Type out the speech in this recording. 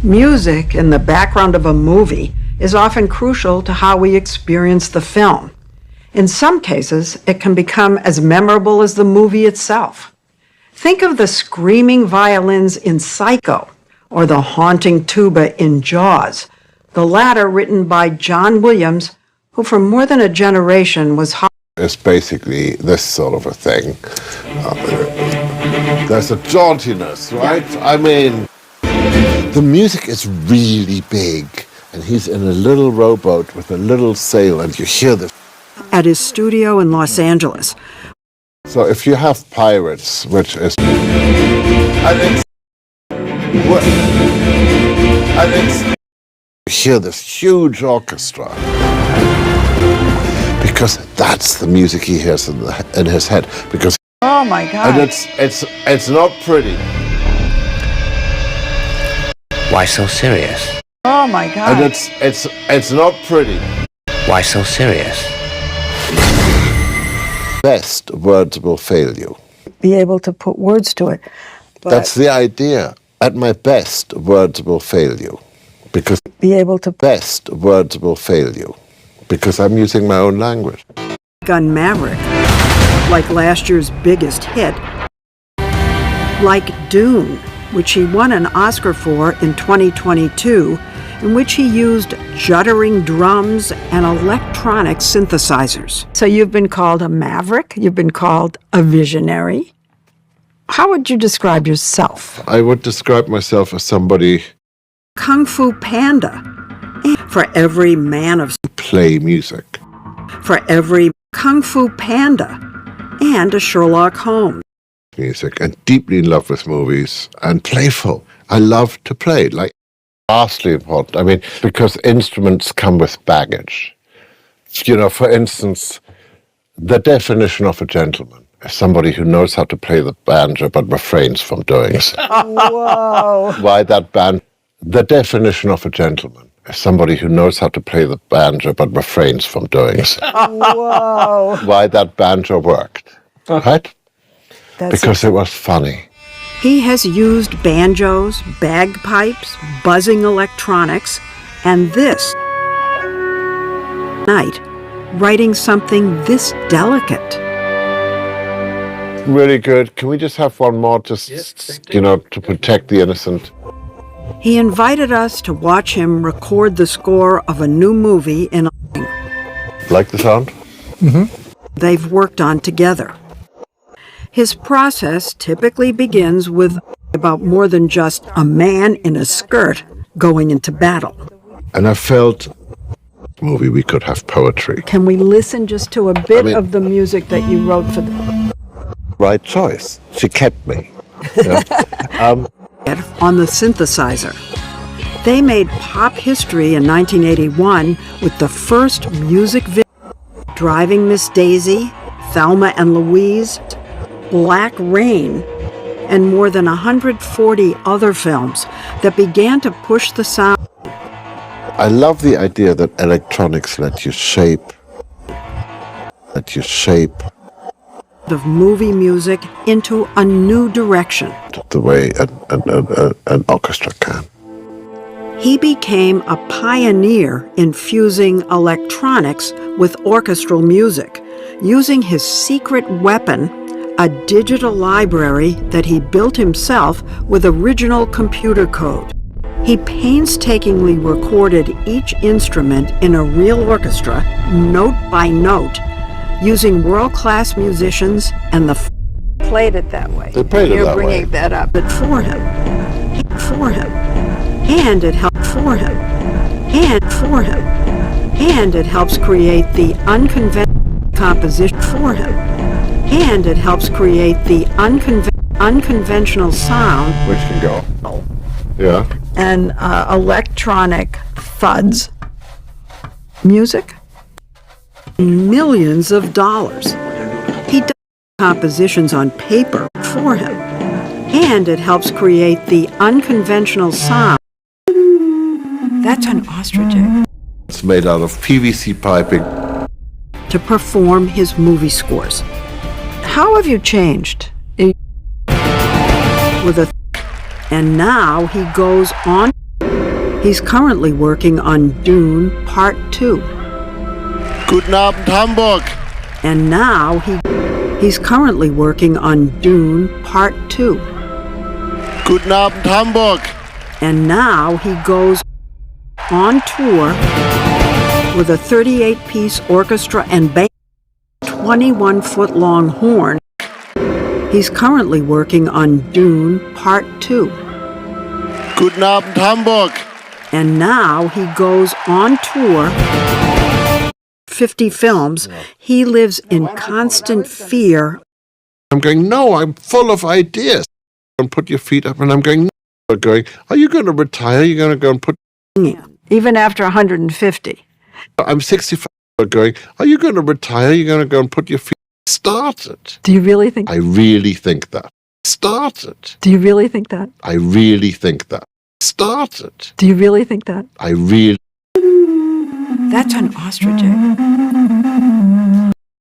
Music in the background of a movie is often crucial to how we experience the film. In some cases, it can become as memorable as the movie itself. Think of the screaming violins in Psycho or the haunting tuba in Jaws, the latter written by John Williams, who for more than a generation was It's basically this sort of a thing. There's a jauntiness, right? I mean, the music is really big, and he's in a little rowboat with a little sail, and you hear this. at his studio in Los Angeles. So if you have pirates, which is... you hear this huge orchestra, because that's the music he hears in his head. Because Oh my God. and it's not pretty. Why so serious? Oh my God. And it's not pretty. Why so serious? Best words will fail you. Be able to put words to it. But That's the idea. At my best, words will fail you. Because be able to best, words will fail you. Because I'm using my own language. Gun Maverick, like last year's biggest hit, like Dune, which he won an Oscar for in 2022, in which he used juddering drums and electronic synthesizers. So you've been called a maverick, you've been called a visionary. How would you describe yourself? I would describe myself as somebody Kung Fu Panda. For every man of play music. for every Kung Fu Panda and a Sherlock Holmes. Music and deeply in love with movies and playful. I love to play, like vastly important. I mean, because instruments come with baggage. You know, for instance, the definition of a gentleman is somebody who knows how to play the banjo but refrains from doing so. Whoa. Why that band? The definition of a gentleman is somebody who knows how to play the banjo but refrains from doing so. Whoa. Why that banjo worked, right? Because it was funny. He has used banjos, bagpipes, buzzing electronics, and this night, writing something this delicate. Really good. Can we just have one more, just, you know, to protect the innocent? He invited us to watch him record the score of a new movie in Like the sound? they've worked on together. His process typically begins with about more than just a man in a skirt going into battle. And I felt, movie, we could have poetry. Can we listen just to a bit mean- of the music that you wrote for the Right choice. She kept me. Yeah. on the synthesizer? They made pop history in 1981 with the first music video, Driving Miss Daisy, Thelma and Louise, Black Rain, and more than 140 other films that began to push the sound I love the idea that electronics let you shape of movie music into a new direction. the way an orchestra can. He became a pioneer in fusing electronics with orchestral music, using his secret weapon, a digital library that he built himself with original computer code. He painstakingly recorded each instrument in a real orchestra, note by note, using world-class musicians, and played it that way. They played it You're that way. bringing that up. But for him, and it helped for him, and it helps create the unconventional composition for him, and it helps create the unconventional sound Which can go. Yeah. and electronic thuds music. Millions of dollars. He does compositions on paper for him, and it helps create the unconventional sound. That's an ostrich egg. It's made out of PVC piping. To perform his movie scores. How have you changed? With a and now he goes on He's currently working on Dune Part 2. Guten Abend, Hamburg. And now he's currently working on Dune Part 2. Guten Abend, Hamburg. And now he goes on tour with a 38-piece orchestra and band, 21-foot-long horn. He's currently working on Dune Part 2. Guten Abend, Hamburg. And now he goes on tour, 50 films. He lives in constant fear. I'm going, no, I'm full of ideas. And put your feet up, and I'm going, no. Going, are you going to retire? Are you going to go and put... Even after 150. I'm 65. Going, are you going to retire? Are you going to go and put your feet... Started. Do you really think? I really think that. Started. Do you really think that? I really think that. Started. Do you really think that? I really... That's an ostrich egg.